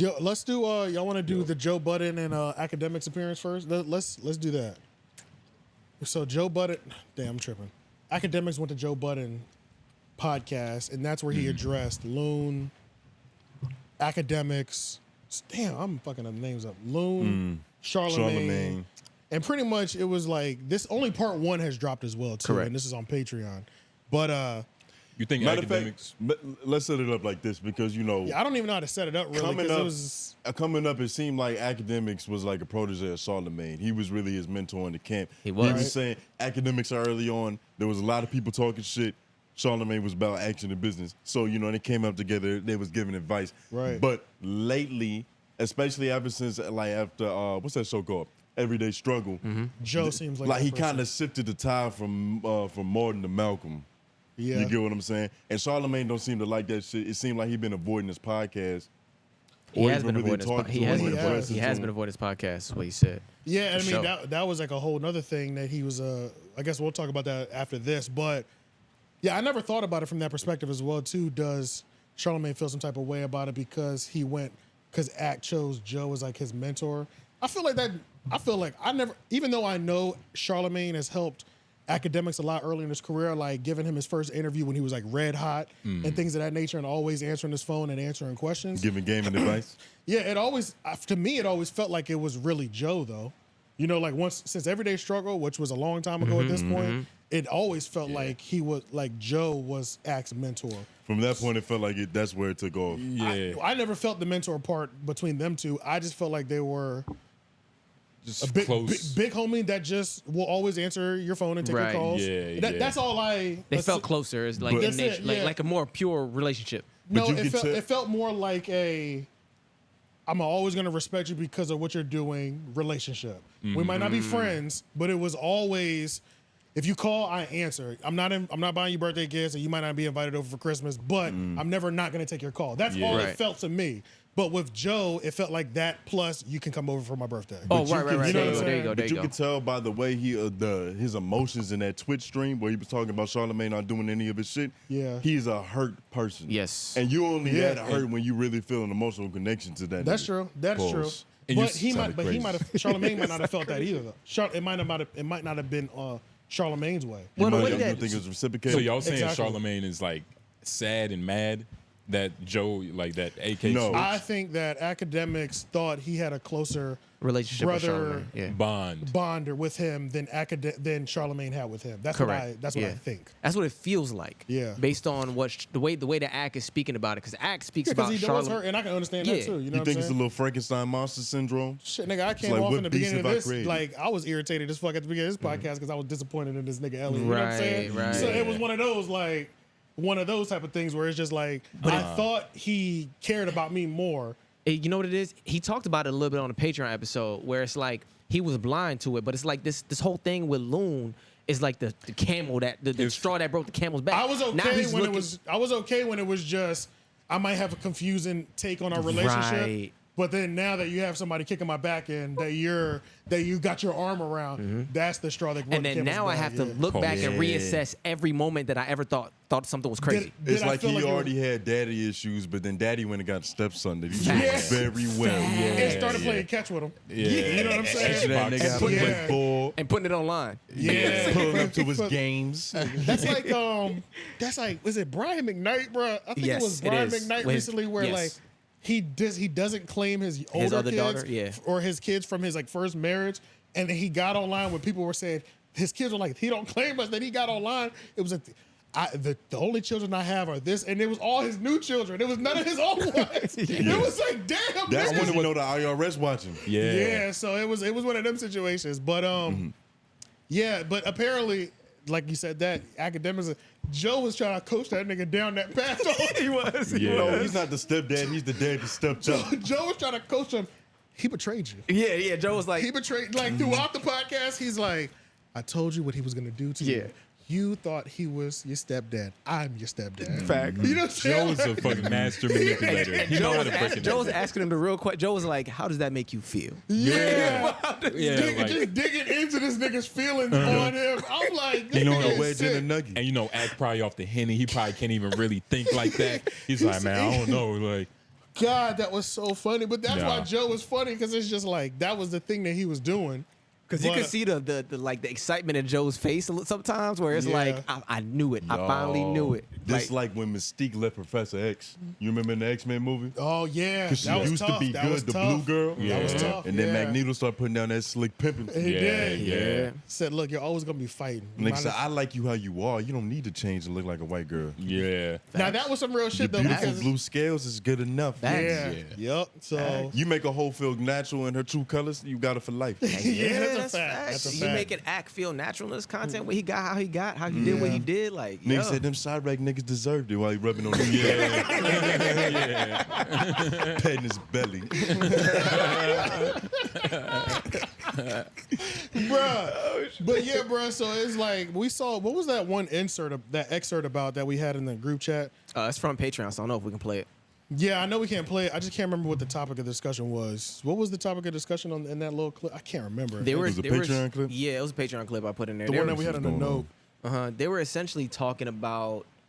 Yo, let's do. Y'all want to do the Joe Budden and Akademiks appearance first? Let's do that. So Joe Budden, damn, I'm tripping. Akademiks went to Joe Budden podcast, and that's where he addressed Loon, Akademiks. Damn, I'm fucking the names up. Loon, Charlamagne. And pretty much it was like this. Only part 1 has dropped as well too, and this is on Patreon. But you think Akademiks? Let's set it up like this because yeah, I don't even know how to set it up really. Coming up, it seemed like Akademiks was like a protege of Charlamagne. He was really his mentor in the camp. He was. He was saying Akademiks early on. There was a lot of people talking shit. Charlamagne was about action and business. So, they came up together. They was giving advice. Right. But lately, especially ever since, after, what's that show called? Everyday Struggle. Joe seems like he kind of shifted the tide from Martin to Malcolm. Yeah. You get what I'm saying? And Charlamagne don't seem to like that shit. It seemed like he been avoiding his podcast. He has been avoiding his podcast, is what he said. Yeah, I mean, that was like a whole nother thing that he was, I guess we'll talk about that after this, but yeah, I never thought about it from that perspective as well, too. Does Charlamagne feel some type of way about it because Ak chose Joe as like his mentor? I feel like I never, even though I know Charlamagne has helped Akademiks a lot early in his career, like giving him his first interview when he was like red hot and things of that nature, and always answering his phone and answering questions. Giving gaming advice? Yeah, to me, it always felt like it was really Joe, though. Since Everyday Struggle, which was a long time ago at this point, it always felt like Joe was Ak's mentor. From that point, it felt like that's where it took off. Yeah. I never felt the mentor part between them two. I just felt like they were just a big homie that just will always answer your phone and take your calls. That's all I. They felt closer. It's like like a more pure relationship. No, it felt more like I'm always gonna respect you because of what you're doing relationship. We might not be friends, but it was always, if you call, I answer. I'm not buying you birthday gifts, and you might not be invited over for Christmas, but I'm never not gonna take your call. That's all it felt to me. But with Joe, it felt like that. Plus, you can come over for my birthday. Right. There you go. But you could tell by the way his emotions in that Twitch stream where he was talking about Charlamagne not doing any of his shit. Yeah, he's a hurt person. Yes, and you only that hurt when you really feel an emotional connection to that. That's true. That's true. And but Charlamagne might not have felt that either. Though. It might not have been Charlamagne's way. You think it was reciprocated. So y'all saying Charlamagne is like sad and mad that Joe, like that AK? No, I think that Akademiks thought he had a closer relationship bonder with him than Charlamagne had with him. That's correct. What I think. That's what it feels like. Yeah, based on the way that Ak is speaking about it, because Ak speaks about Charlamagne, and I can understand that too. You know, think it's a little Frankenstein monster syndrome? Shit, nigga, I came off in the beginning of this. Like, I was irritated as fuck at the beginning of this podcast because I was disappointed in this nigga Elliot. You know what I'm saying? Right. So it was one of those type of things where it's just like, I thought he cared about me more. You know what it is? He talked about it a little bit on the Patreon episode where it's like he was blind to it, but it's like this whole thing with Loon is like the camel the straw that broke the camel's back. I was okay when it was just I might have a confusing take on our relationship. Right. But then now that you have somebody kicking my back in that you got your arm around, that's the straw that broke and then now I have to look back and reassess every moment that I ever thought something was crazy. It's like he already had daddy issues, but then daddy went and got a stepson that he treated very well. And started playing catch with him. You know what I'm saying? And putting it online. Pulling up to his games. That's like was it Brian McKnight, bro? I think it was Brian McKnight recently where like he doesn't claim his older kids daughter, or his kids from his like first marriage, and then he got online when people were saying his kids were like, he don't claim us. Then he got online. It was like the only children I have are this, and it was all his new children. It was none of his old ones. It was like, damn. That's when you know the IRS watching. Yeah. So it was one of them situations, but but apparently, like you said, that Akademiks. Joe was trying to coach that nigga down that path. He was. No, he's not the stepdad. He's the dad that stepped up. Joe was trying to coach him. He betrayed you. Yeah. Joe was like, he betrayed. Like throughout the podcast, he's like, I told you what he was gonna do to you. You thought he was your stepdad. I'm your stepdad. Fact. You know what I'm saying? Joe's a fucking master manipulator. And Joe was asking him the real question. Joe was like, how does that make you feel? Just digging into this nigga's feelings on him. I'm like, this nigga is sick. Nugget. And Ak probably off the Henny. He probably can't even really think like that. He's like, man, I don't know. Like, God, that was so funny. But that's why Yeah. Joe was funny, because it's just like that was the thing that he was doing. Because you But- can see the like the excitement in Joe's face sometimes, where it's Yeah. like, I knew it. I finally knew it. This like when Mystique left Professor X. You remember in the X-Men movie? Oh yeah, Because she that was used tough. to be That was good, the tough. blue girl. That was Yeah. tough. And then yeah. Magneto started putting down that slick pimping. He Yeah, did. yeah. Said, look, you're always gonna be fighting. Nigga said, I like you how you are. You don't need to change and look like a white girl. Yeah. Now that was some real Your shit though, beautiful because blue scales is good enough. Facts. yeah, Yeah. yep. So You make a whole feel natural in her true colors, you got it for life. yeah, that's a that's fact. facts. That's a You fact. make an act feel natural in this content where he got how he got, how he did what he did. Like, Nigga yo. said them Chirac niggas deserved it while he rubbing on the petting his belly. Bruh. But yeah, bruh. So it's like we saw, what was that one that excerpt about that we had in the group chat? It's from Patreon, so I don't know if we can play it. Yeah, I know we can't play it. I just can't remember what the topic of discussion was. What was the topic of discussion in that little clip? I can't remember. They were was a they were- Patreon clip? Yeah, it was a Patreon clip I put in there. the They one were- that we had on the going on? note. They were essentially talking about